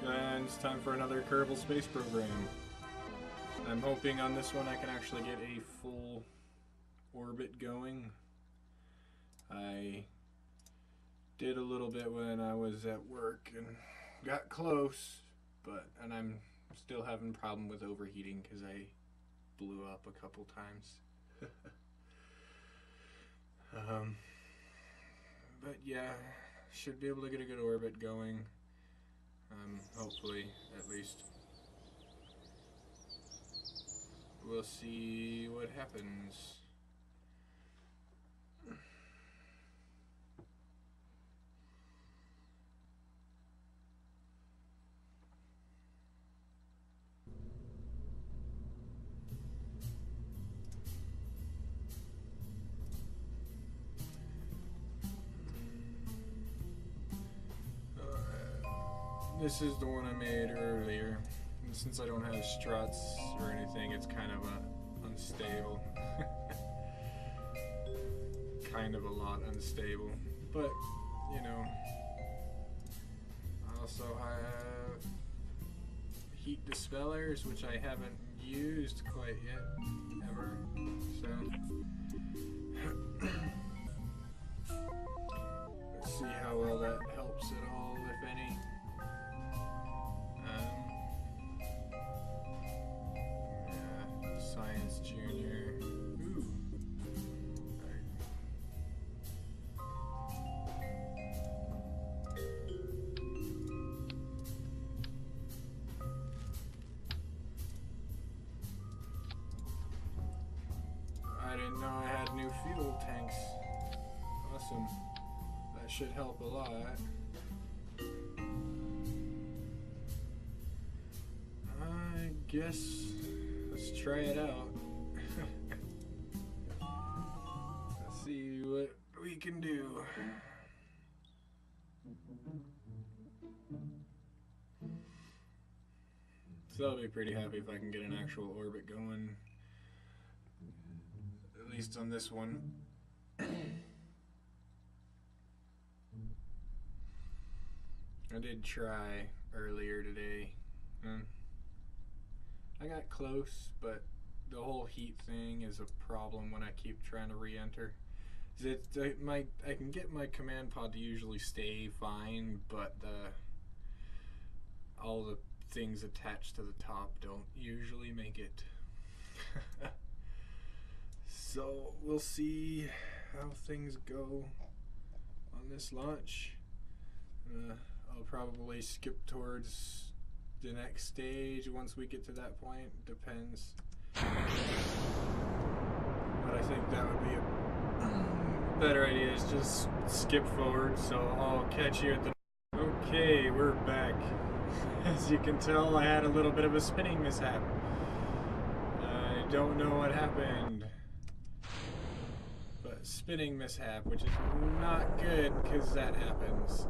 And it's time for another Kerbal space program. I'm hoping on this one I can actually get a full orbit going. I did a little bit when I was at work and got close, and I'm still having a problem with overheating because I blew up a couple times. But yeah, should be able to get a good orbit going. Hopefully, at least. We'll see what happens. This is the one I made earlier. And since I don't have struts or anything, it's kind of unstable. Kind of a lot unstable. But, you know, I also have heat dispellers, which I haven't used quite yet, ever. So, let's see how well that helps at all, if any. Science Junior. Ooh. I didn't know I had new fuel tanks. Awesome. That should help a lot. I guess let's try it out. Let's see what we can do. So I'll be pretty happy if I can get an actual orbit going. At least on this one. I did try earlier today. I got close, but the whole heat thing is a problem when I keep trying to re-enter. I can get my command pod to usually stay fine, but all the things attached to the top don't usually make it. So we'll see how things go on this launch. I'll probably skip towards the next stage once we get to that point. Depends. But I think that would be a better idea, is just skip forward, so I'll catch you at the... Okay, we're back. As you can tell, I had a little bit of a spinning mishap. I don't know what happened. But spinning mishap, which is not good because that happens.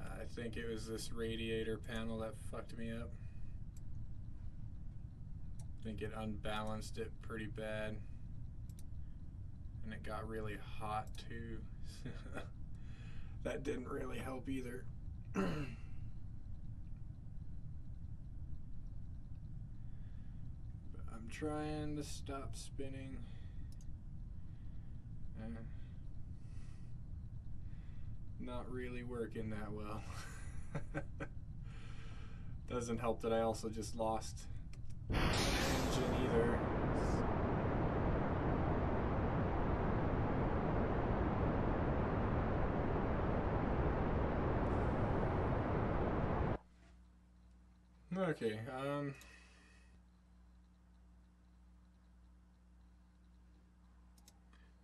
I think it was this radiator panel that fucked me up. I think it unbalanced it pretty bad. And it got really hot too. That didn't really help either. But I'm trying to stop spinning. Not really working that well. Doesn't help that I also just lost an engine either. Okay,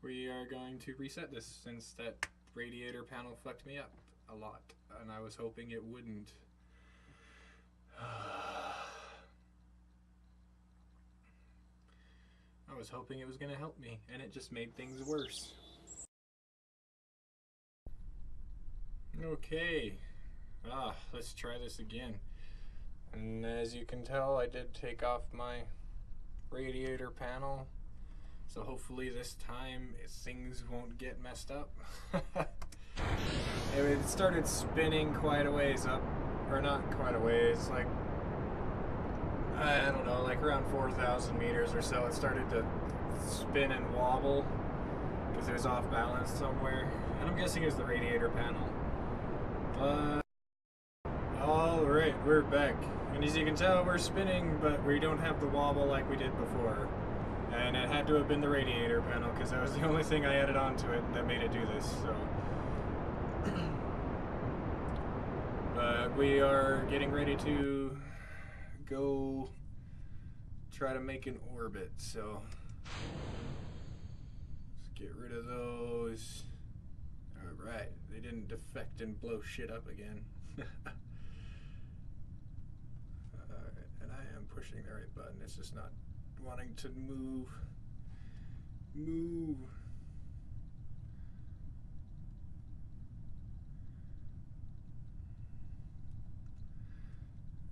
we are going to reset this since that radiator panel fucked me up a lot, and I was hoping it wouldn't. I was hoping it was going to help me, and it just made things worse. Okay, let's try this again. And as you can tell, I did take off my radiator panel. So hopefully this time things won't get messed up. It started spinning quite a ways up, or not quite a ways, like, I don't know, like around 4,000 meters or so. It started to spin and wobble because it was off balance somewhere. And I'm guessing it's the radiator panel. But, alright, we're back. And as you can tell, we're spinning, but we don't have the wobble like we did before. And it had to have been the radiator panel because that was the only thing I added onto it that made it do this. So, but we are getting ready to go try to make an orbit. So let's get rid of those. All right, they didn't defect and blow shit up again. And I am pushing the right button. It's just not wanting to move.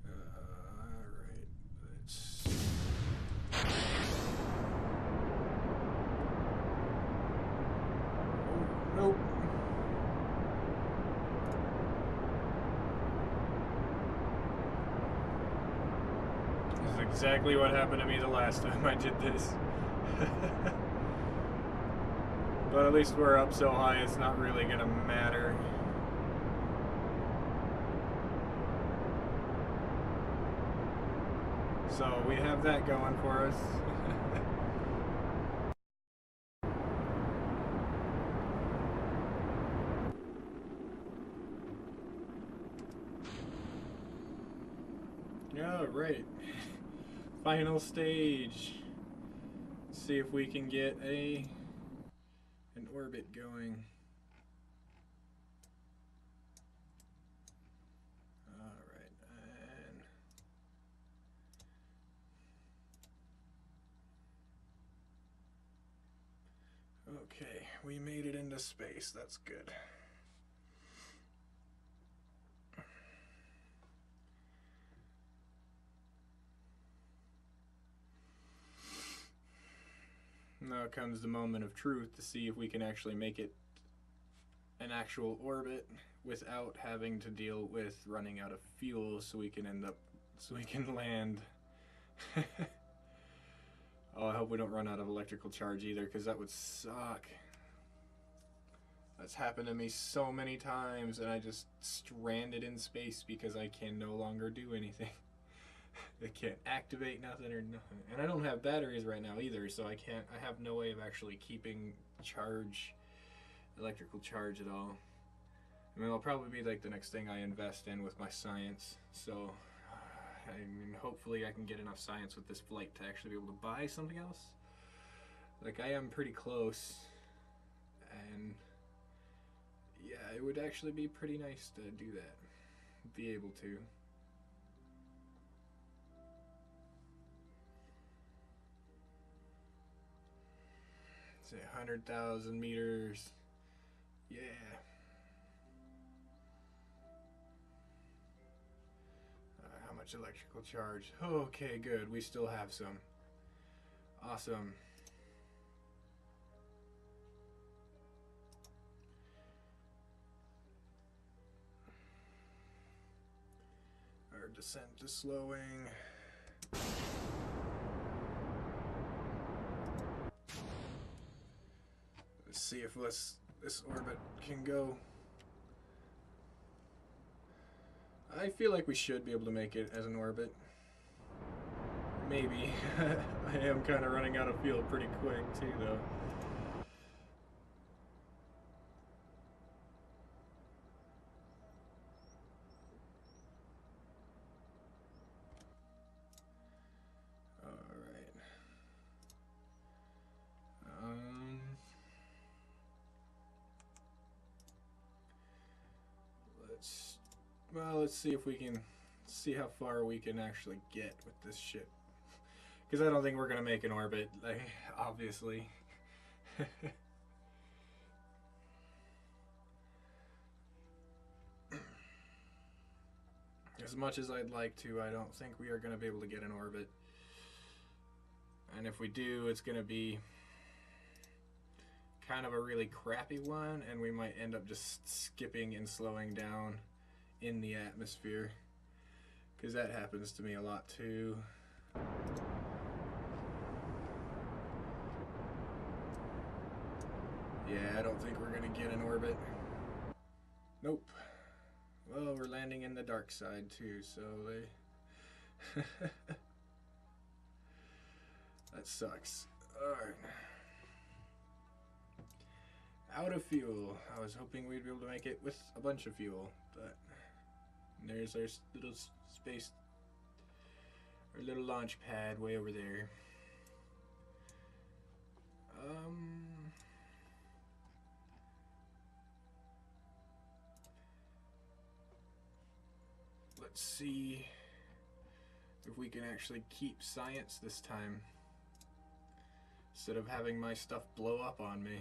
Alright, let's... Oh, nope. This is exactly what happened to me the last time I did this. But at least we're up so high, it's not really gonna matter. So we have that going for us. All right, final stage. Let's see if we can get an orbit going. All right, and okay, we made it into space. That's good. Now comes the moment of truth to see if we can actually make it an actual orbit without having to deal with running out of fuel, so we can land. Oh, I hope we don't run out of electrical charge either, because that would suck. That's happened to me so many times, and I just stranded in space because I can no longer do anything. I can't activate nothing or nothing. And I don't have batteries right now either, so I have no way of actually keeping electrical charge at all. I mean, it'll probably be like the next thing I invest in with my science. So, I mean, hopefully I can get enough science with this flight to actually be able to buy something else. Like, I am pretty close. And, yeah, it would actually be pretty nice to do that. Be able to. Say 100,000 meters. Yeah. How much electrical charge? Okay, good. We still have some. Awesome. Our descent is slowing. Let's see if this orbit can go. I feel like we should be able to make it as an orbit. Maybe. I am kind of running out of fuel pretty quick too, though. Well, let's see if we can see how far we can actually get with this ship. Because I don't think we're going to make an orbit, like, obviously. As much as I'd like to, I don't think we are going to be able to get an orbit. And if we do, it's going to be kind of a really crappy one, and we might end up just skipping and slowing down in the atmosphere, because that happens to me a lot too. Yeah, I don't think we're going to get an orbit. Nope. Well, we're landing in the dark side too, so they... that sucks. Alright. Out of fuel. I was hoping we'd be able to make it with a bunch of fuel, but there's our little space, our little launch pad way over there. Let's see if we can actually keep science this time, instead of having my stuff blow up on me.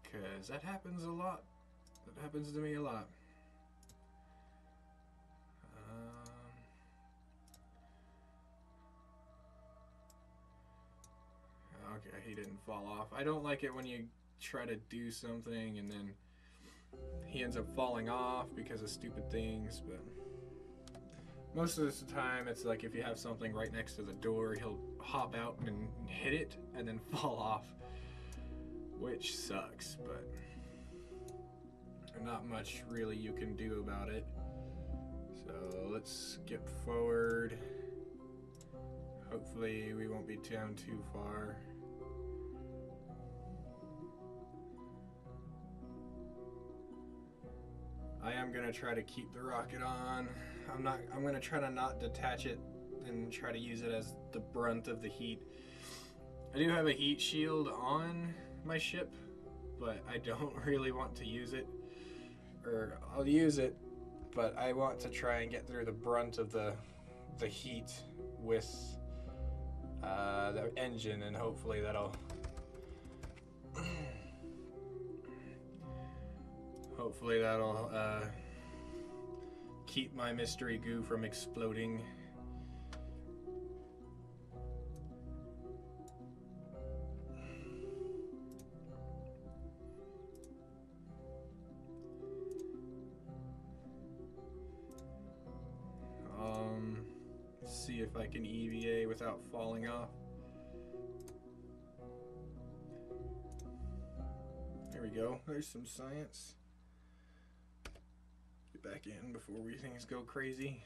Because that happens a lot. That happens to me a lot. Okay, he didn't fall off. I don't like it when you try to do something and then he ends up falling off because of stupid things, but most of the time it's like if you have something right next to the door, he'll hop out and hit it and then fall off, which sucks, but not much really you can do about it. So let's skip forward. Hopefully we won't be down too far. I am gonna try to keep the rocket on. I'm gonna try to not detach it and try to use it as the brunt of the heat. I do have a heat shield on my ship, but I don't really want to use it. Or I'll use it, but I want to try and get through the brunt of the heat with the engine, and hopefully that'll keep my mystery goo from exploding. See if I can EVA without falling off. There we go. There's some science. Get back in before things go crazy.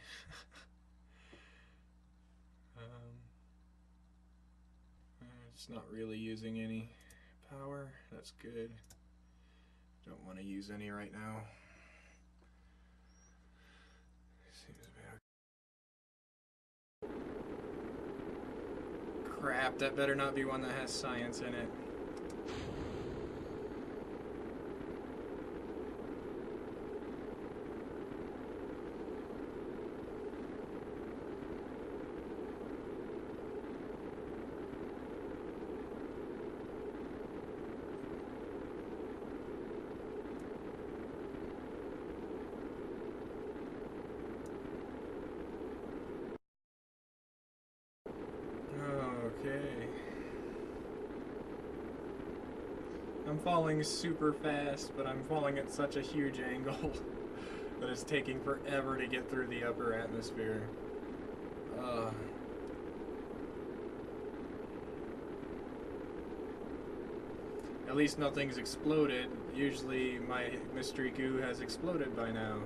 It's not really using any power. That's good. Don't want to use any right now. Crap, that better not be one that has science in it. I'm falling super fast, but I'm falling at such a huge angle that it's taking forever to get through the upper atmosphere. At least nothing's exploded. Usually my mystery goo has exploded by now.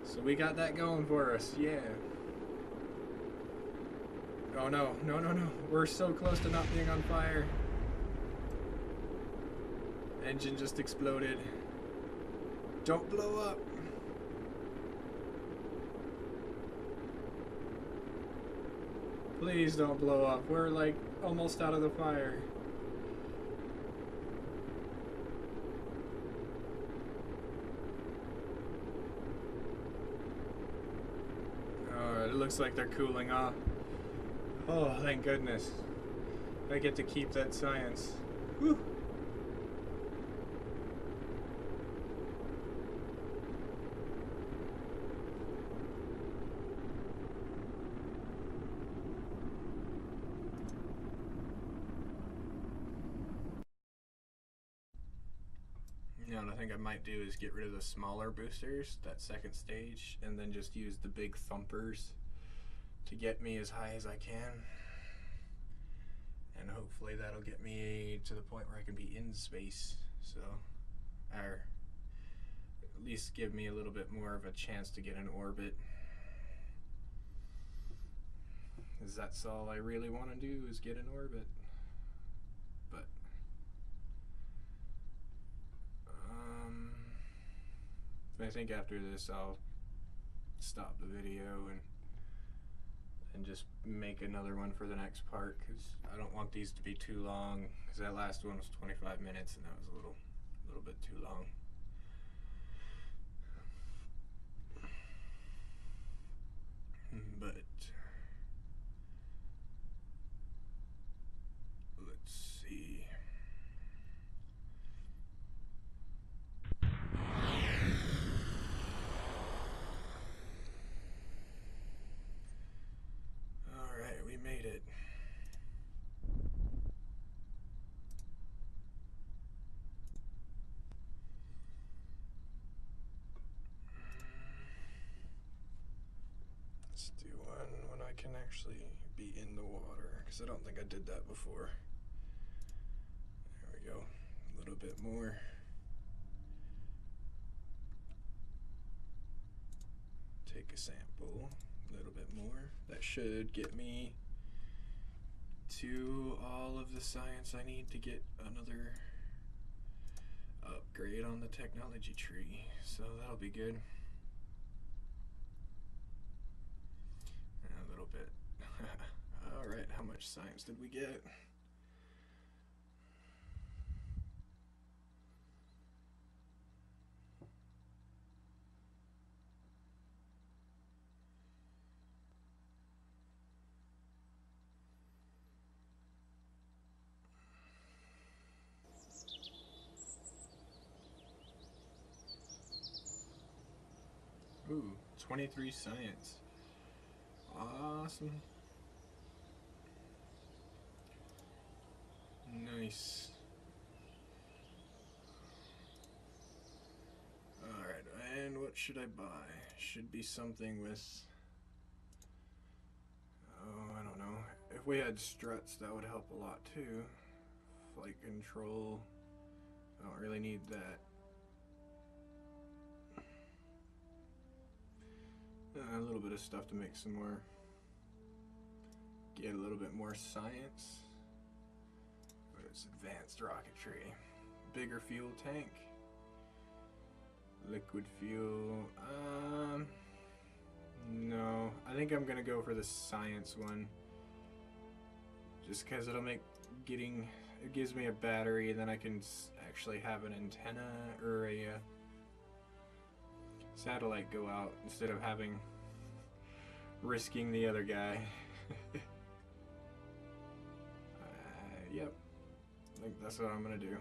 So we got that going for us, yeah. Oh no, no, no, no. We're so close to not being on fire. Engine just exploded. Don't blow up. Please don't blow up. We're like almost out of the fire. Alright, it looks like they're cooling off. Oh, thank goodness. I get to keep that science. Whew. what I think I might do is get rid of the smaller boosters, that second stage, and then just use the big thumpers to get me as high as I can. And hopefully that'll get me to the point where I can be in space. So, or at least give me a little bit more of a chance to get in orbit. Because that's all I really want to do is get in orbit. But I think after this I'll stop the video and just make another one for the next part, because I don't want these to be too long, because that last one was 25 minutes and that was a little bit too long. But let's see. Alright, we made it. Let's do one when I can actually be in the water, because I don't think I did that before. There we go. A little bit more. Take a sample, a little bit more. That should get me to all of the science I need to get another upgrade on the technology tree. So that'll be good. A little bit. Alright, how much science did we get? Ooh, 23 science. Awesome. Nice. Alright, and what should I buy? Should be something with... oh, I don't know. If we had struts, that would help a lot too. Flight control. I don't really need that. A little bit of stuff to make some more, get a little bit more science. But it's advanced rocketry. Bigger fuel tank. Liquid fuel. No, I think I'm gonna go for the science one. Just because it'll make getting, it gives me a battery, and then I can actually have an antenna or a satellite go out instead of risking the other guy. Yep, I think that's what I'm gonna do.